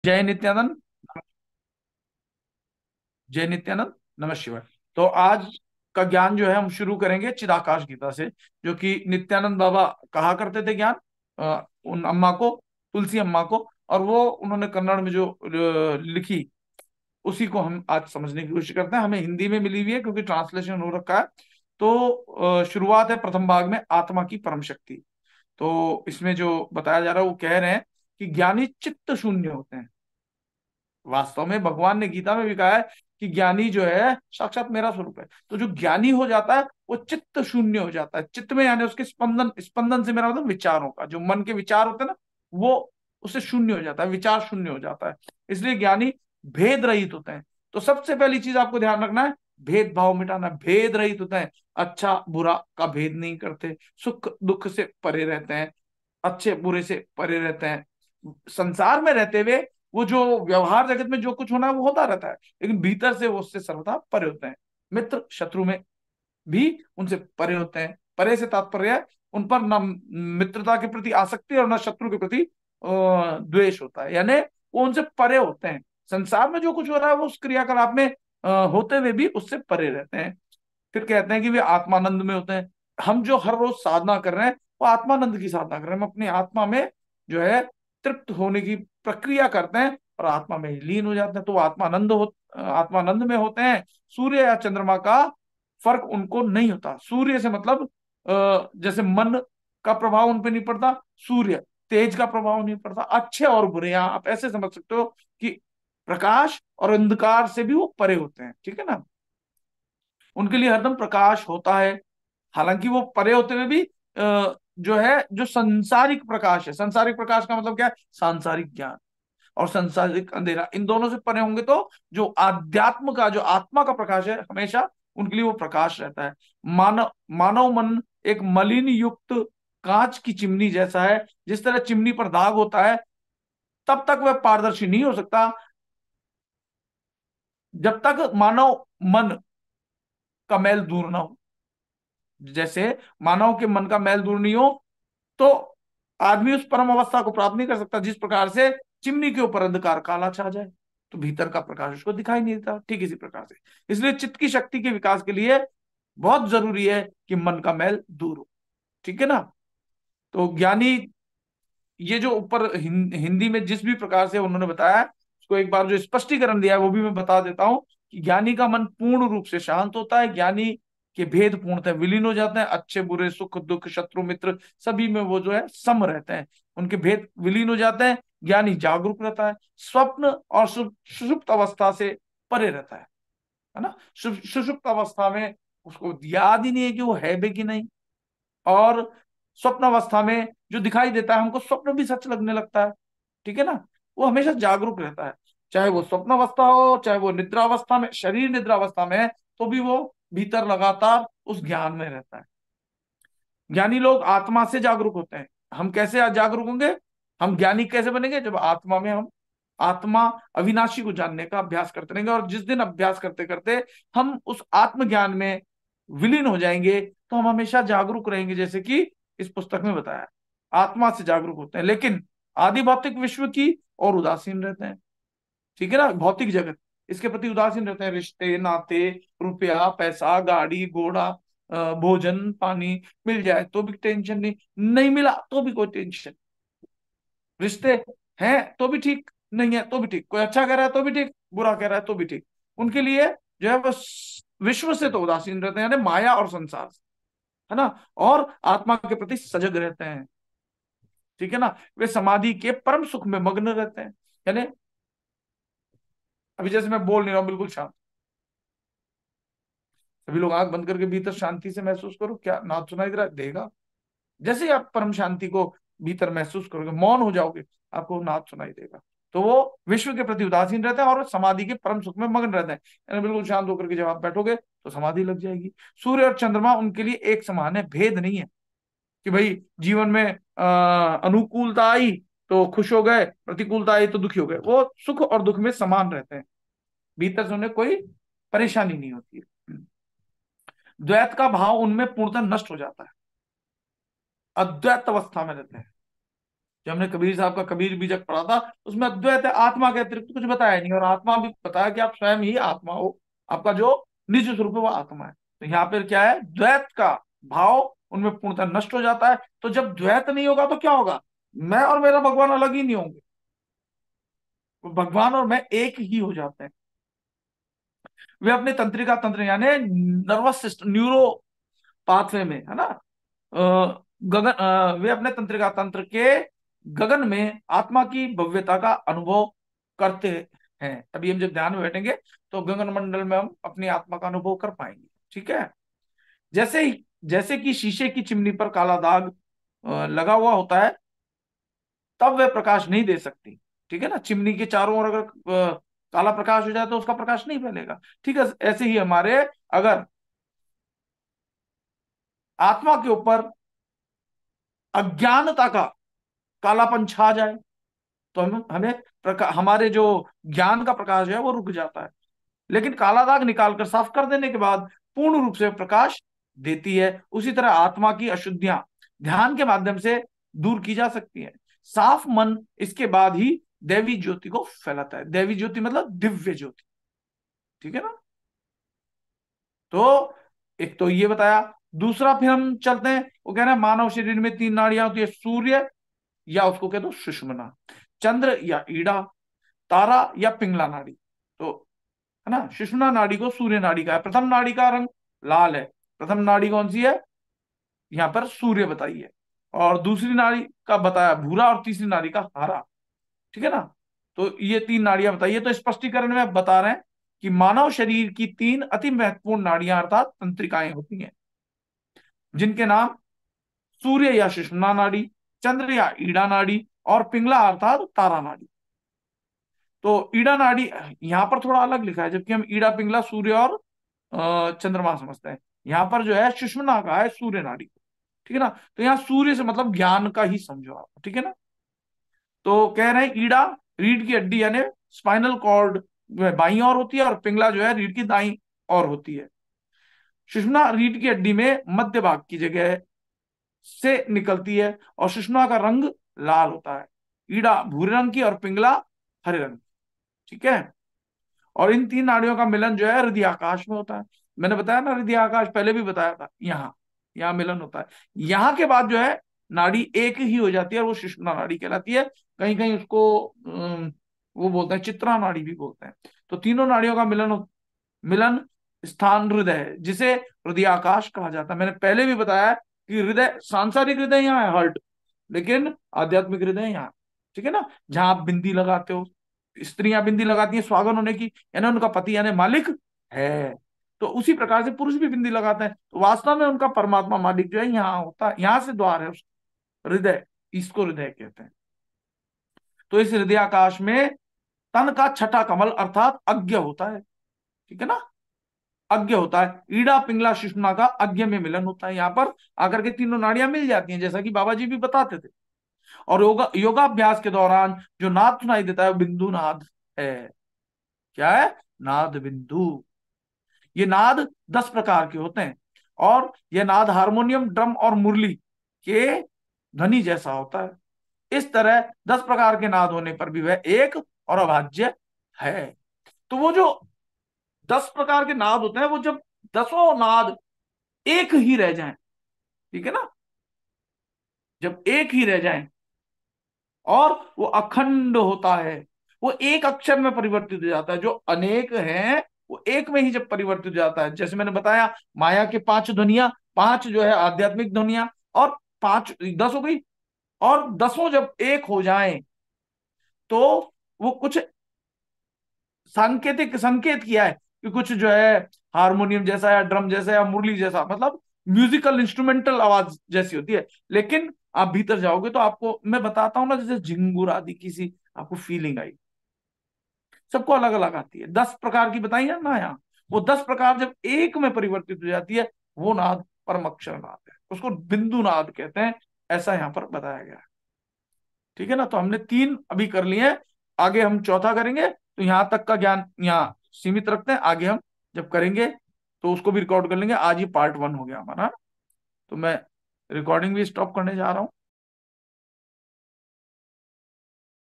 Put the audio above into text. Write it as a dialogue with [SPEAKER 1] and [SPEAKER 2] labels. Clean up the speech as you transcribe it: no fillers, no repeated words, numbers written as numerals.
[SPEAKER 1] जय नित्यानंद। जय नित्यानंद। नमः शिवाय। तो आज का ज्ञान जो है हम शुरू करेंगे चिदाकाश गीता से, जो कि नित्यानंद बाबा कहा करते थे ज्ञान उन अम्मा को, तुलसी अम्मा को। और वो उन्होंने कन्नड़ में जो लिखी, उसी को हम आज समझने की कोशिश करते हैं। हमें हिंदी में मिली हुई है क्योंकि ट्रांसलेशन हो रखा है। तो शुरुआत है प्रथम भाग में, आत्मा की परम शक्ति। तो इसमें जो बताया जा रहा है वो कह रहे हैं कि ज्ञानी चित्त शून्य होते हैं। वास्तव में भगवान ने गीता में भी कहा है कि ज्ञानी जो है साक्षात मेरा स्वरूप है। तो जो ज्ञानी हो जाता है वो चित्त शून्य हो जाता है। चित्त में यानी उसके स्पंदन, स्पंदन से मेरा मतलब विचारों का, जो मन के विचार होते हैं ना, वो उससे शून्य हो जाता है, विचार शून्य हो जाता है। इसलिए ज्ञानी भेद रहित होते हैं। तो सबसे पहली चीज आपको ध्यान रखना है, भेदभाव मिटाना। भेद रहित होते हैं, अच्छा बुरा का भेद नहीं करते, सुख दुख से परे रहते हैं, अच्छे बुरे से परे रहते हैं। संसार में रहते हुए वो जो व्यवहार जगत में जो कुछ होना है वो होता रहता है, लेकिन भीतर से वो उससे सर्वथा परे होते हैं। मित्र शत्रु में भी उनसे परे होते हैं। परे से तात्पर्य है उन पर न मित्रता के प्रति आसक्ति और न शत्रु के प्रति द्वेष होता है, यानी वो उनसे परे होते हैं। संसार में जो कुछ हो रहा है वो उस क्रियाकलाप में होते हुए भी उससे परे रहते हैं। फिर कहते हैं कि वे आत्मानंद में होते हैं। हम जो हर रोज साधना कर रहे हैं वो आत्मानंद की साधना कर रहे हैं। हम अपनी आत्मा में जो है तृप्त होने की प्रक्रिया करते हैं और आत्मा में ही लीन हो जाते हैं। तो वो आत्मानंद में होते हैं। सूर्य या चंद्रमा का फर्क उनको नहीं होता। सूर्य से मतलब जैसे मन का प्रभाव उन पे नहीं पड़ता, सूर्य तेज का प्रभाव नहीं पड़ता। अच्छे और बुरे, यहाँ आप ऐसे समझ सकते हो कि प्रकाश और अंधकार से भी वो परे होते हैं। ठीक है ना, उनके लिए हरदम प्रकाश होता है। हालांकि वो परे होते हुए भी जो है, जो संसारिक प्रकाश है, संसारिक प्रकाश का मतलब क्या है, सांसारिक ज्ञान और संसारिक अंधेरा, इन दोनों से परे होंगे तो जो आध्यात्म का, जो आत्मा का प्रकाश है, हमेशा उनके लिए वो प्रकाश रहता है। मानव मानव मन एक मलिन युक्त कांच की चिमनी जैसा है। जिस तरह चिमनी पर दाग होता है तब तक वह पारदर्शी नहीं हो सकता जब तक मानव मन का मैल दूर ना हो। जैसे मानव के मन का मैल दूर नहीं हो तो आदमी उस परम अवस्था को प्राप्त नहीं कर सकता जिस प्रकार से चिमनी के ऊपर अंधकार काला छा जाए तो भीतर का प्रकाश उसको दिखाई नहीं देता। ठीक इसी प्रकार से इसलिए चित्त की शक्ति के विकास के लिए बहुत जरूरी है कि मन का मैल दूर हो। ठीक है ना। तो ज्ञानी, ये जो ऊपर हिंदी में जिस भी प्रकार से उन्होंने बताया, उसको एक बार जो स्पष्टीकरण दिया है वो भी मैं बता देता हूं कि ज्ञानी का मन पूर्ण रूप से शांत होता है। ज्ञानी के भेद पूर्णतः विलीन हो जाते हैं। अच्छे बुरे, सुख दुख, शत्रु मित्र, सभी में वो जो है सम रहते हैं, उनके भेद विलीन हो जाते हैं। ज्ञानी जागरूक रहता है, स्वप्न और सुषुप्त अवस्था से परे रहता है ना। सुषुप्त अवस्था में उसको याद ही नहीं है कि वो है भी कि नहीं। और स्वप्न अवस्था में जो दिखाई देता है हमको, स्वप्न भी सच लगने लगता है। ठीक है ना। वो हमेशा जागरूक रहता है, चाहे वो स्वप्न अवस्था हो, चाहे वो निद्रा अवस्था में, शरीर निद्रा अवस्था में है तो भी वो भीतर लगातार उस ज्ञान में रहता है। ज्ञानी लोग आत्मा से जागरूक होते हैं। हम कैसे जागरूक होंगे, हम ज्ञानी कैसे बनेंगे, जब आत्मा में हम आत्मा अविनाशी को जानने का अभ्यास करते रहेंगे। और जिस दिन अभ्यास करते करते हम उस आत्मज्ञान में विलीन हो जाएंगे तो हम हमेशा जागरूक रहेंगे, जैसे कि इस पुस्तक में बताया। आत्मा से जागरूक होते हैं, लेकिन आदि भौतिक विश्व की और उदासीन रहते हैं। ठीक है ना। भौतिक जगत, इसके प्रति उदासीन रहते हैं। रिश्ते नाते, रुपया पैसा, गाड़ी घोड़ा, भोजन पानी मिल जाए तो भी टेंशन नहीं, नहीं मिला तो भी कोई टेंशन। रिश्ते हैं तो भी ठीक, नहीं है तो भी ठीक, कोई अच्छा कह रहा है तो भी ठीक, बुरा कह रहा है तो भी ठीक। उनके लिए जो है वो विश्व से तो उदासीन रहते हैं, यानी माया और संसार से, है ना। और आत्मा के प्रति सजग रहते हैं। ठीक है ना। वे समाधि के परम सुख में मग्न रहते हैं। यानी अभी जैसे मैं बोल नहीं रहा हूं, बिल्कुल शांत। सभी लोग आंख बंद करके भीतर शांति से महसूस करो। क्या नाद सुनाई दे रहा है? देगा। जैसे ही आप परम शांति को भीतर महसूस करोगे, मौन हो जाओगे, आपको नाद सुनाई देगा। तो वो विश्व के प्रति उदासीन रहते हैं और समाधि के परम सुख में मग्न रहते हैं। यानी बिल्कुल शांत होकर के जब आप बैठोगे तो समाधि लग जाएगी। सूर्य और चंद्रमा उनके लिए एक समान है, भेद नहीं है कि भाई जीवन में अनुकूलता आई तो खुश हो गए, प्रतिकूलता आई तो दुखी हो गए। वो सुख और दुख में समान रहते हैं, भीतर से उन्हें कोई परेशानी नहीं होती है। द्वैत का भाव उनमें पूर्णतः नष्ट हो जाता है, अद्वैत अवस्था में रहते हैं। जो हमने कबीर साहब का कबीर बीजक पढ़ा था, उसमें अद्वैत है, आत्मा के अतिरिक्त कुछ बताया नहीं, और आत्मा भी बताया कि आप स्वयं ही आत्मा हो, आपका जो निज स्वरूप है वो आत्मा है। तो यहाँ पर क्या है, द्वैत का भाव उनमें पूर्णतः नष्ट हो जाता है। तो जब द्वैत नहीं होगा तो क्या होगा, मैं और मेरा भगवान अलग ही नहीं होंगे, भगवान और मैं एक ही हो जाते हैं। वे अपने तंत्रिका तंत्र यानी नर्वस सिस्टम, न्यूरो पाथवे में, है ना, गगन, वे अपने तंत्रिका तंत्र के गगन में आत्मा की भव्यता का अनुभव करते हैं। तभी हम जब ध्यान में बैठेंगे तो गगन मंडल में हम अपनी आत्मा का अनुभव कर पाएंगे। ठीक है। जैसे कि शीशे की चिमनी पर काला दाग लगा हुआ होता है, तब वह प्रकाश नहीं दे सकती। ठीक है ना, चिमनी के चारों ओर अगर काला प्रकाश हो जाए तो उसका प्रकाश नहीं फैलेगा। ठीक है, ऐसे ही हमारे अगर आत्मा के ऊपर अज्ञानता का कालापन छा जाए तो हमें हमारे जो ज्ञान का प्रकाश है वो रुक जाता है। लेकिन काला दाग निकालकर साफ कर देने के बाद पूर्ण रूप से प्रकाश देती है। उसी तरह आत्मा की अशुद्धियां ध्यान के माध्यम से दूर की जा सकती है। साफ मन इसके बाद ही दैवी ज्योति को फैलाता है। दैवी ज्योति मतलब दिव्य ज्योति। ठीक है ना। तो एक तो ये बताया। दूसरा फिर हम चलते हैं, वो कह रहे हैं मानव शरीर में तीन नाड़ियां होती है, सूर्य या उसको कह दो सुषुम्ना, चंद्र या ईड़ा, तारा या पिंगला नाड़ी। तो है ना, सुषुम्ना नाड़ी को सूर्य नाड़ी का है। प्रथम नाड़ी का रंग लाल है। प्रथम नाड़ी कौन सी है, यहाँ पर सूर्य बताइए। और दूसरी नाड़ी का बताया भूरा, और तीसरी नाड़ी का हरा। ठीक है ना। तो ये तीन नाड़ियां बताइए। तो स्पष्टीकरण में बता रहे हैं कि मानव शरीर की तीन अति महत्वपूर्ण नाड़ियां अर्थात तंत्रिकाएं होती हैं, जिनके नाम सूर्य या सुषुम्ना नाड़ी, चंद्र या ईड़ा नाड़ी, और पिंगला अर्थात तारा नाड़ी। तो ईड़ा नाड़ी यहाँ पर थोड़ा अलग लिखा है, जबकि हम ईड़ा पिंगला सूर्य और चंद्रमा समझते हैं। यहाँ पर जो है सुषुम्ना का है सूर्य नाड़ी। ठीक है ना। तो यहाँ सूर्य से मतलब ज्ञान का ही समझो आप। ठीक है ना। तो कह रहे हैं ईड़ा रीढ़ की हड्डी यानी स्पाइनल कॉर्ड बाईं ओर होती है, और पिंगला जो है रीढ़ की दाईं ओर होती है। सुषुम्ना रीढ़ की हड्डी में मध्य भाग की जगह से निकलती है, और सुषुम्ना का रंग लाल होता है, ईड़ा भूरे रंग की और पिंगला हरे रंग की। ठीक है। और इन तीन नाड़ियों का मिलन जो है हृदय आकाश में होता है। मैंने बताया ना, हृदय आकाश पहले भी बताया था। यहाँ यहाँ मिलन होता है। यहाँ के बाद जो है नाड़ी एक ही हो जाती है, और वो सुषुम्ना नाड़ी कहलाती है। कहीं कहीं उसको वो बोलते हैं चित्रा नाड़ी भी बोलते हैं। तो तीनों नाड़ियों का मिलन स्थान हृदय है, जिसे हृदय आकाश कहा जाता है। मैंने पहले भी बताया कि हृदय, सांसारिक हृदय यहाँ है हार्ट, लेकिन आध्यात्मिक हृदय यहाँ। ठीक है ना। जहां आप बिंदी लगाते हो, स्त्रियां बिंदी लगाती हैं स्वागन होने की, यानी उनका पति यानी मालिक है। तो उसी प्रकार से पुरुष भी बिंदी लगाते हैं। तो वास्तव में उनका परमात्मा मालिक जो है यहाँ होता है, यहाँ से द्वार है उस हृदय, इसको हृदय कहते हैं। तो इस हृदय आकाश में तन का छठा कमल अर्थात अज्ञ होता है। ठीक है ना। अज्ञ होता है। ईड़ा पिंगला सुषुम्ना का अज्ञ में मिलन होता है। यहाँ पर आकर के तीनों नाड़ियां मिल जाती हैं, जैसा कि बाबा जी भी बताते थे। और योगाभ्यास के दौरान जो नाद सुनाई देता है वो बिंदु नाद है। क्या है, नाद बिंदु। ये नाद 10 प्रकार के होते हैं, और यह नाद हारमोनियम, ड्रम और मुरली के ध्वनि जैसा होता है। इस तरह 10 प्रकार के नाद होने पर भी वह एक और अभाज्य है। तो वो जो 10 प्रकार के नाद होते हैं, वो जब दसों नाद एक ही रह जाएं, ठीक है ना, जब एक ही रह जाएं और वो अखंड होता है, वो एक अक्षर में परिवर्तित हो जाता है। जो अनेक हैं वो एक में ही जब परिवर्तित हो जाता है, जैसे मैंने बताया माया के 5 ध्वनियां, 5 जो है आध्यात्मिक ध्वनियां, और 5 10 हो गई, और दसों जब एक हो जाएं तो वो कुछ सांकेतिक संकेत किया है कि कुछ जो है हारमोनियम जैसा या ड्रम जैसा या मुरली जैसा, मतलब म्यूजिकल इंस्ट्रूमेंटल आवाज जैसी होती है। लेकिन आप भीतर जाओगे तो आपको मैं बताता हूं ना, जैसे झिंगुर आदि किसी आपको फीलिंग आई। सबको अलग अलग आती है। 10 प्रकार की बताई है ना यहाँ। वो 10 प्रकार जब एक में परिवर्तित हो जाती है, वो नाद परम अक्षर नाद है, उसको बिंदु नाद कहते हैं। ऐसा यहाँ पर बताया गया है। ठीक है ना। तो हमने 3 अभी कर लिए हैं, आगे हम चौथा करेंगे। तो यहाँ तक का ज्ञान यहाँ सीमित रखते हैं, आगे हम जब करेंगे तो उसको भी रिकॉर्ड कर लेंगे। आज ये पार्ट 1 हो गया हमारा। तो मैं रिकॉर्डिंग भी स्टॉप करने जा रहा हूँ।